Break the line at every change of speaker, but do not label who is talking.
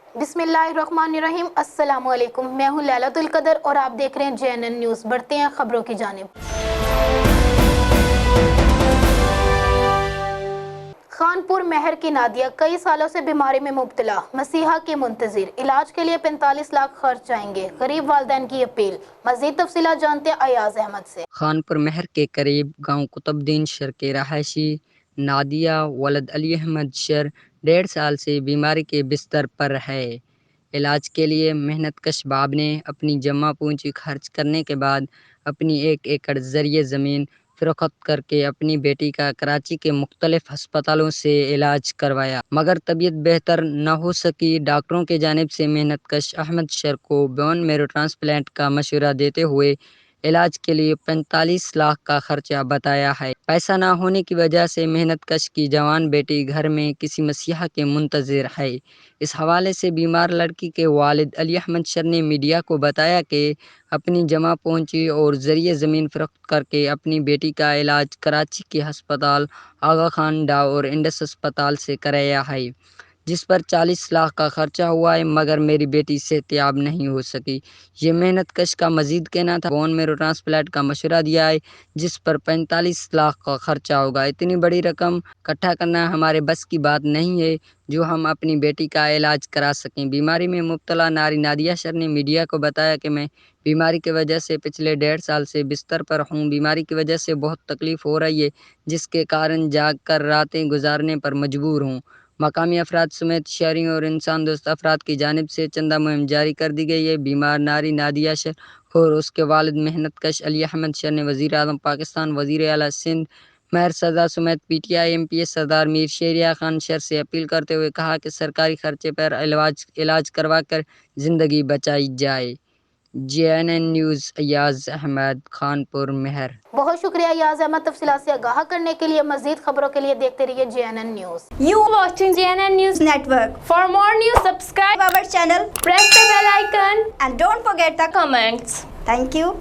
बिस्मिल्लाहिर्रहमानिर्रहीम, अस्सलामु अलैकुम। मैं हूँ लैलतुल कदर और आप देख रहे हैं JNN न्यूज़। बढ़ते हैं खबरों की जानिब। खानपुर महर की नादिया कई सालों से बीमारी में मुब्तला, मसीहा के मुंतजिर, इलाज के लिए 45 लाख खर्च आएंगे, गरीब वालिदैन की अपील। मज़ीद तफसीलात जानते हैं अयाज अहमद से।
खानपुर महर के करीब गांव कुतुबुद्दीन शर के रहायशी नादिया वलद अली अहमद शर 1.5 साल से बीमारी के बिस्तर पर है। इलाज के लिए मेहनतकश बाप ने अपनी जमा पूंजी खर्च करने के बाद अपनी 1 एकड़ ज़रिए ज़मीन फ़रोख्त करके अपनी बेटी का कराची के मुख्तलिफ अस्पतालों से इलाज करवाया, मगर तबीयत बेहतर न हो सकी। डॉक्टरों की जानिब से मेहनतकश अहमद शर को बोन मैरो ट्रांसप्लांट का मशवरा देते हुए इलाज के लिए 45 लाख का खर्चा बताया है। पैसा ना होने की वजह से मेहनतकश की जवान बेटी घर में किसी मसीहा के मुंतज़िर है। इस हवाले से बीमार लड़की के वालिद अली अहमद शर ने मीडिया को बताया कि अपनी जमा पूंजी और ज़रिए ज़मीन फ़रोख्त करके अपनी बेटी का इलाज कराची के अस्पताल आगा खान डाव और इंडस अस्पताल से कराया है, जिस पर 40 लाख का खर्चा हुआ है, मगर मेरी बेटी सेहतियाब नहीं हो सकी। ये मेहनतकश का मजीद कहना था बोन मैरो ट्रांसप्लांट का मशवरा दिया है, जिस पर 45 लाख का खर्चा होगा। इतनी बड़ी रकम इकट्ठा करना हमारे बस की बात नहीं है जो हम अपनी बेटी का इलाज करा सकें। बीमारी में मुब्तला नारी नादिया शर ने मीडिया को बताया कि मैं बीमारी की वजह से पिछले 1.5 साल से बिस्तर पर हूँ। बीमारी की वजह से बहुत तकलीफ़ हो रही है, जिसके कारण जाग कर रातें गुजारने पर मजबूर हूँ। मकामी अफराद समेत शहरियों और इंसान दोस्त अफराद की जानिब से चंदा मुहिम जारी कर दी गई है। बीमार नारी नादिया शर और उसके वालिद मेहनतकश अली अहमद शर ने वज़ीर आज़म पाकिस्तान, वज़ीर आला सिंध महर सदा समेत PTI MPS सरदार मीर शेरिया खान शर से अपील करते हुए कहा कि सरकारी खर्चे पर इलाज करवा कर ज़िंदगी बचाई जाए। JNN न्यूज़ अयाज अहमद, खानपुर महर।
बहुत शुक्रिया अयाज अहमद, तफसीलात से आगाह करने के लिए। मज़ीद खबरों के लिए देखते रहिए JNN news.
You watching JNN News Network. For more news, subscribe our channel, press the bell icon, and don't forget the comments. Thank you.